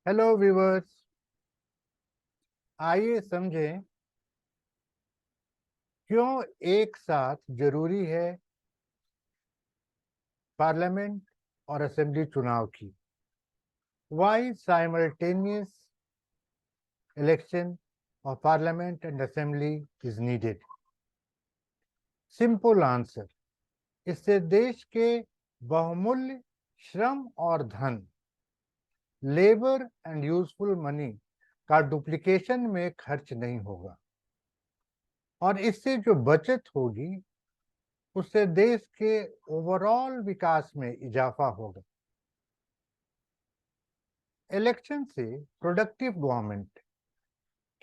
Hello viewers. आइए समझें क्यों एक साथ जरूरी है पार्लियामेंट और असेंबली चुनाव की। Why simultaneous election of parliament and assembly is needed? Simple answer, इससे देश के बहुमूल्य श्रम और धन, लेबर एंड यूजफुल मनी का डुप्लीकेशन में खर्च नहीं होगा और इससे जो बचत होगी उससे देश के ओवरऑल विकास में इजाफा होगा। इलेक्शन से प्रोडक्टिव गवर्नमेंट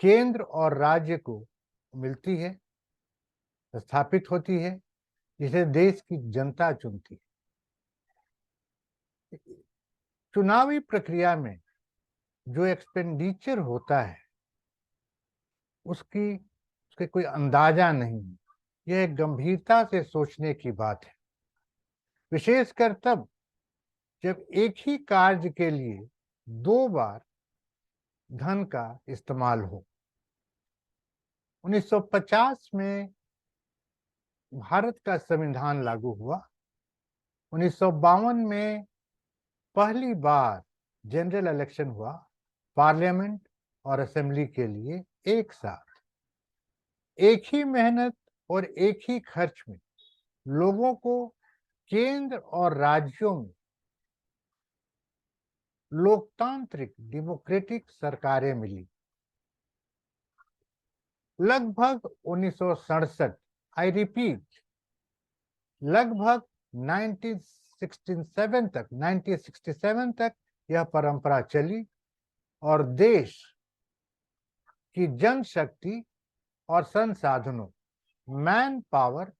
केंद्र और राज्य को मिलती है, स्थापित होती है, जिसे देश की जनता चुनती है। चुनावी प्रक्रिया में जो एक्सपेंडिचर होता है उसके कोई अंदाजा नहीं है। यह एक गंभीरता से सोचने की बात है, विशेषकर तब जब एक ही कार्य के लिए दो बार धन का इस्तेमाल हो। 1950 में भारत का संविधान लागू हुआ। 1952 में पहली बार जनरल इलेक्शन हुआ पार्लियामेंट और असेंबली के लिए एक साथ। एक ही मेहनत और एक ही खर्च में लोगों को केंद्र और राज्यों में लोकतांत्रिक डेमोक्रेटिक सरकारें मिली। लगभग 1967, आई रिपीट, लगभग 1967 तक यह परंपरा चली और देश की जनशक्ति और संसाधनों, मैन पावर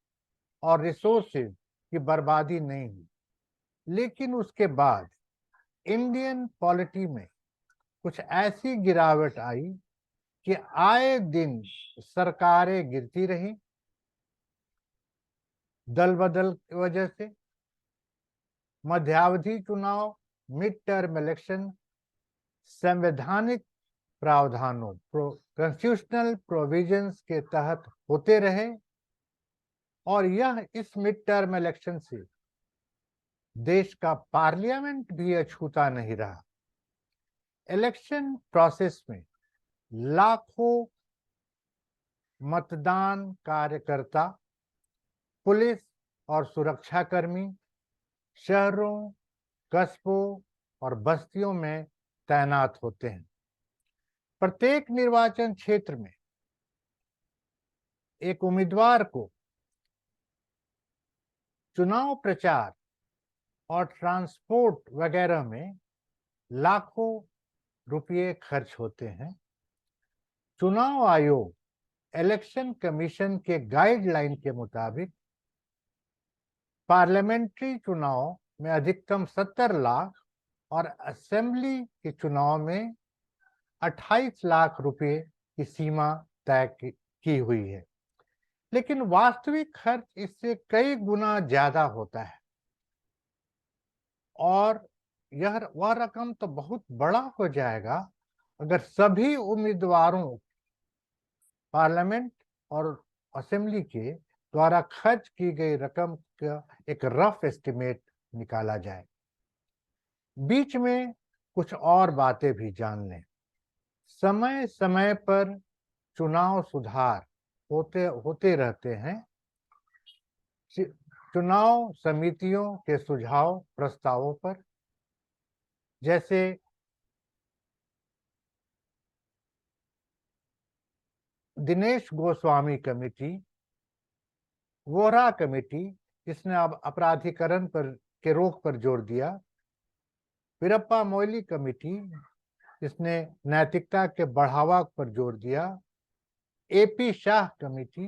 और रिसोर्सेज की बर्बादी नहीं हुई। लेकिन उसके बाद इंडियन पॉलिटी में कुछ ऐसी गिरावट आई कि आए दिन सरकारें गिरती रही दल बदल की वजह से। मध्यावधि चुनाव, मिड टर्म इलेक्शन संवैधानिक प्रावधानों कॉन्स्टिट्यूशनल प्रोविजंस के तहत होते रहे और यह इस मिड टर्म इलेक्शन से देश का पार्लियामेंट भी अछूता नहीं रहा। इलेक्शन प्रोसेस में लाखों मतदान कार्यकर्ता, पुलिस और सुरक्षाकर्मी शहरों, कस्बों और बस्तियों में तैनात होते हैं। प्रत्येक निर्वाचन क्षेत्र में एक उम्मीदवार को चुनाव प्रचार और ट्रांसपोर्ट वगैरह में लाखों रुपये खर्च होते हैं। चुनाव आयोग इलेक्शन कमीशन के गाइडलाइन के मुताबिक पार्लियामेंट्री चुनाव में अधिकतम 70 लाख और असेंबली के चुनाव में 28 लाख रुपए की सीमा तय की हुई है। लेकिन वास्तविक खर्च इससे कई गुना ज्यादा होता है और वह रकम तो बहुत बड़ा हो जाएगा अगर सभी उम्मीदवारों पार्लियामेंट और असेंबली के द्वारा खर्च की गई रकम का एक रफ एस्टिमेट निकाला जाए। बीच में कुछ और बातें भी जान लें। समय समय पर चुनाव सुधार होते होते रहते हैं। चुनाव समितियों के सुझाव प्रस्तावों पर, जैसे दिनेश गोस्वामी कमेटी, वोरा कमेटी जिसने अब अपराधीकरण पर के रोक पर जोर दिया, वीरप्पा मोइली कमेटी जिसने नैतिकता के बढ़ावा पर जोर दिया, AP Shah committee,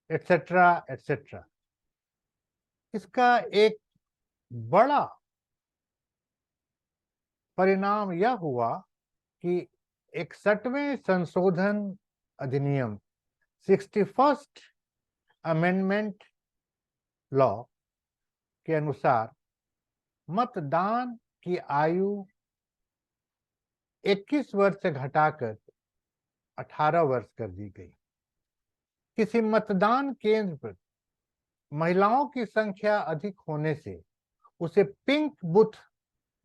etcetera etcetera. इसका एक बड़ा परिणाम यह हुआ कि 61वें संशोधन अधिनियम 61st अमेंडमेंट लॉ के अनुसार मतदान की आयु 21 वर्ष से घटाकर 18 वर्ष कर दी गई। किसी मतदान केंद्र पर महिलाओं की संख्या अधिक होने से उसे पिंक बूथ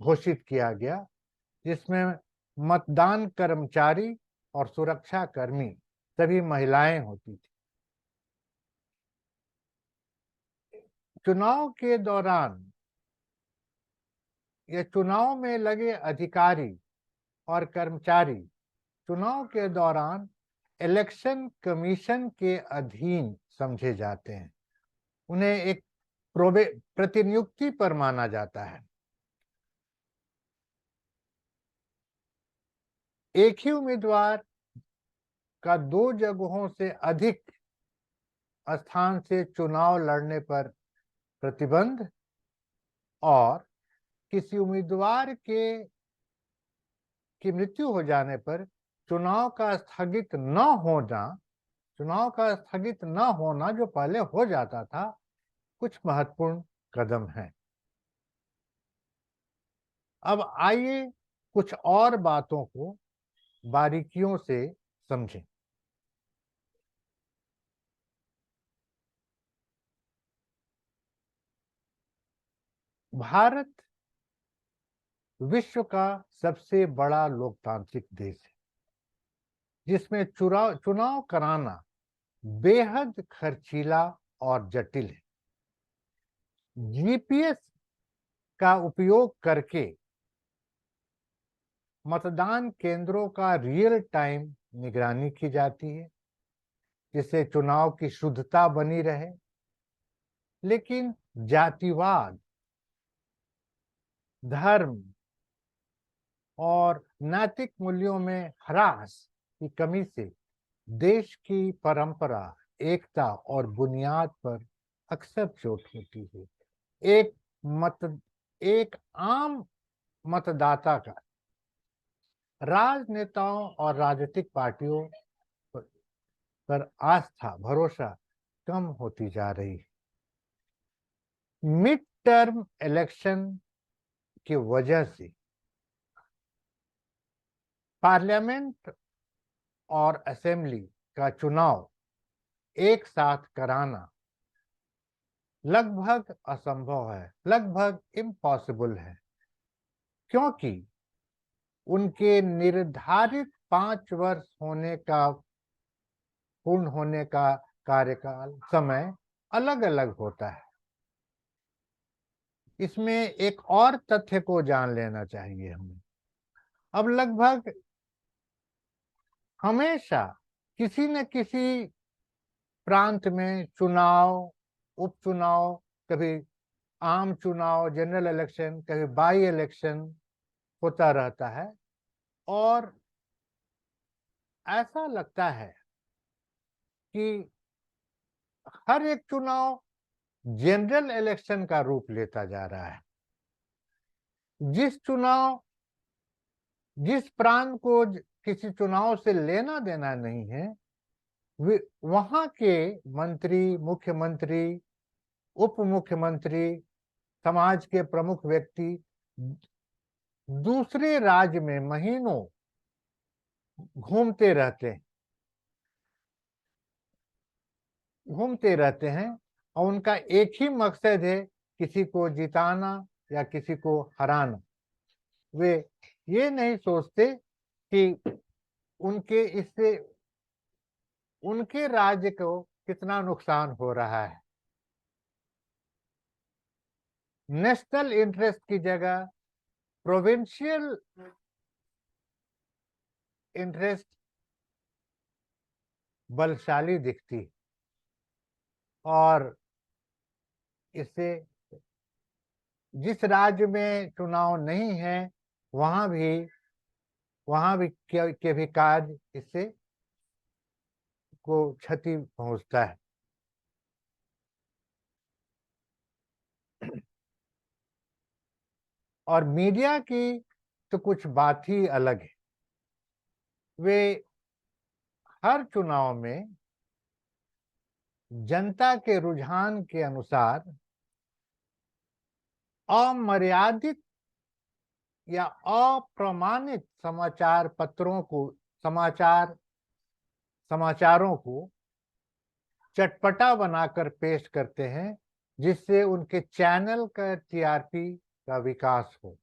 घोषित किया गया, जिसमें मतदान कर्मचारी और सुरक्षा कर्मी सभी महिलाएं होती थी। चुनाव के दौरान या चुनाव में लगे अधिकारी और कर्मचारी चुनाव के दौरान इलेक्शन कमीशन के अधीन समझे जाते हैं। उन्हें एक प्रतिनियुक्ति पर माना जाता है। एक ही उम्मीदवार का 2 जगहों से अधिक स्थान से चुनाव लड़ने पर प्रतिबंध और किसी उम्मीदवार की मृत्यु हो जाने पर चुनाव का स्थगित न होना जो पहले हो जाता था, कुछ महत्वपूर्ण कदम है। अब आइए कुछ और बातों को बारीकियों से समझें। भारत विश्व का सबसे बड़ा लोकतांत्रिक देश है, जिसमें चुनाव कराना बेहद खर्चीला और जटिल है। जीपीएस का उपयोग करके मतदान केंद्रों का रियल टाइम निगरानी की जाती है, जिससे चुनाव की शुद्धता बनी रहे। लेकिन जातिवाद, धर्म और नैतिक मूल्यों में ह्रास की कमी से देश की परंपरा, एकता और बुनियाद पर अक्सर चोट होती है। एक आम मतदाता का राजनेताओं और राजनीतिक पार्टियों पर आस्था, भरोसा कम होती जा रही है। मिड टर्म इलेक्शन की वजह से पार्लियामेंट और असेंबली का चुनाव एक साथ कराना लगभग असंभव है, लगभग इम्पॉसिबल है, क्योंकि उनके निर्धारित 5 वर्ष पूर्ण होने का कार्यकाल समय अलग अलग होता है। इसमें एक और तथ्य को जान लेना चाहिए हमें। अब लगभग हमेशा किसी न किसी प्रांत में चुनाव, उपचुनाव, कभी आम चुनाव, जनरल इलेक्शन, कभी बाई इलेक्शन होता रहता है और ऐसा लगता है कि हर एक चुनाव जनरल इलेक्शन का रूप लेता जा रहा है। जिस प्रांत को किसी चुनाव से लेना देना नहीं है, वहां के मंत्री, मुख्यमंत्री, उप मुख्यमंत्री, समाज के प्रमुख व्यक्ति दूसरे राज्य में महीनों घूमते रहते हैं और उनका एक ही मकसद है, किसी को जिताना या किसी को हराना। वे ये नहीं सोचते कि उनके राज्य को कितना नुकसान हो रहा है। नेशनल इंटरेस्ट की जगह प्रोविंशियल इंटरेस्ट बलशाली दिखती और इससे जिस राज्य में चुनाव नहीं है वहां भी के भी कार्य इससे को क्षति पहुंचता है। और मीडिया की तो कुछ बात ही अलग है। वे हर चुनाव में जनता के रुझान के अनुसार अमर्यादित या अप्रमाणित समाचारों को चटपटा बनाकर पेश करते हैं, जिससे उनके चैनल का टीआरपी का विकास हो।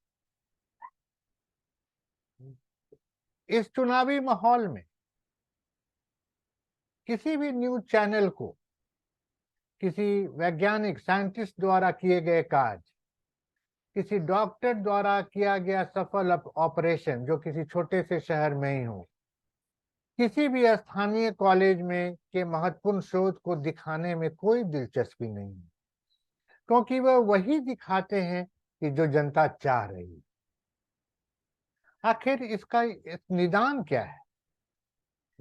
इस चुनावी माहौल में किसी भी न्यूज चैनल को किसी वैज्ञानिक साइंटिस्ट द्वारा किए गए कार्य, किसी डॉक्टर द्वारा किया गया सफल ऑपरेशन जो किसी छोटे से शहर में ही हो, किसी भी स्थानीय कॉलेज में के महत्वपूर्ण शोध को दिखाने में कोई दिलचस्पी नहीं है, क्योंकि वह वही दिखाते हैं कि जो जनता चाह रही है। आखिर इसका निदान क्या है?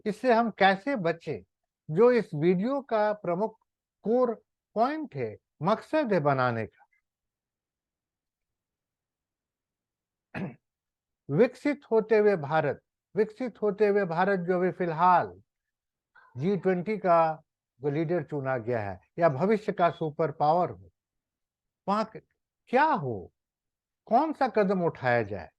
इससे हम कैसे बचे? जो इस वीडियो का प्रमुख कोर पॉइंट है, मकसद है बनाने का, विकसित होते हुए भारत जो भी फिलहाल G20 का जो लीडर चुना गया है या भविष्य का सुपर पावर हो, वहां क्या हो, कौन सा कदम उठाया जाए,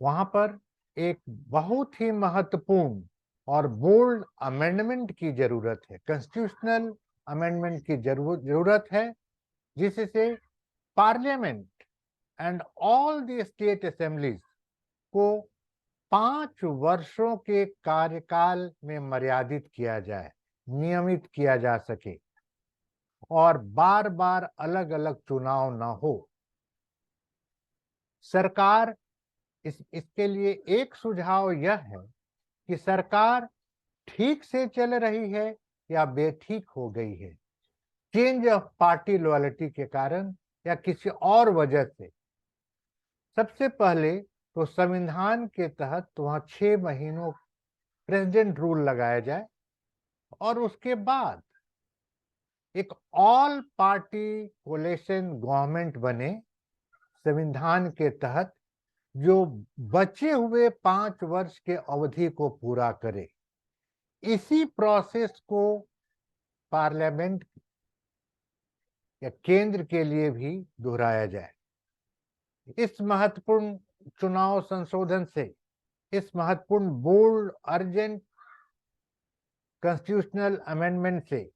वहां पर एक बहुत ही महत्वपूर्ण और बोल्ड अमेंडमेंट की जरूरत है, कॉन्स्टिट्यूशनल अमेंडमेंट की जरूरत है, जिससे parliament and all the state assemblies को 5 वर्षों के कार्यकाल में मर्यादित किया जाए, नियमित किया जा सके और बार बार अलग अलग चुनाव न हो। सरकार इसके लिए एक सुझाव यह है कि सरकार ठीक से चल रही है या बेठीक हो गई है, चेंज ऑफ पार्टी लॉयल्टी के कारण या किसी और वजह से। सबसे पहले तो संविधान के तहत वहां 6 महीनों प्रेसिडेंट रूल लगाया जाए और उसके बाद एक ऑल पार्टी कोलेशन गवर्नमेंट बने संविधान के तहत, जो बचे हुए 5 वर्ष के अवधि को पूरा करे। इसी प्रोसेस को पार्लियामेंट या केंद्र के लिए भी दोहराया जाए। इस महत्वपूर्ण चुनाव संशोधन से, इस महत्वपूर्ण बोल्ड अर्जेंट कॉन्स्टिट्यूशनल अमेंडमेंट से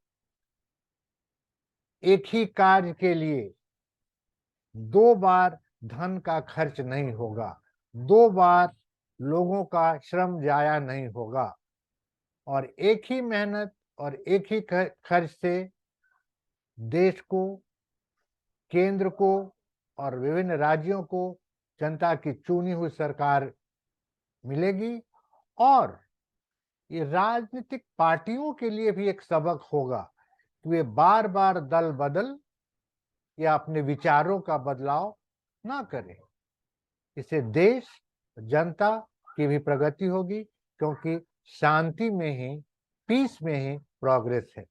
एक ही कार्य के लिए 2 बार धन का खर्च नहीं होगा, 2 बार लोगों का श्रम जाया नहीं होगा और एक ही मेहनत और एक ही खर्च से देश को, केंद्र को और विभिन्न राज्यों को जनता की चुनी हुई सरकार मिलेगी। और ये राजनीतिक पार्टियों के लिए भी एक सबक होगा कि वे बार बार दल बदल या अपने विचारों का बदलाव ना करें। इससे देश, जनता की भी प्रगति होगी, क्योंकि शांति में ही, पीस में ही प्रोग्रेस है।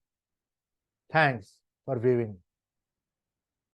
Thanks for viewing.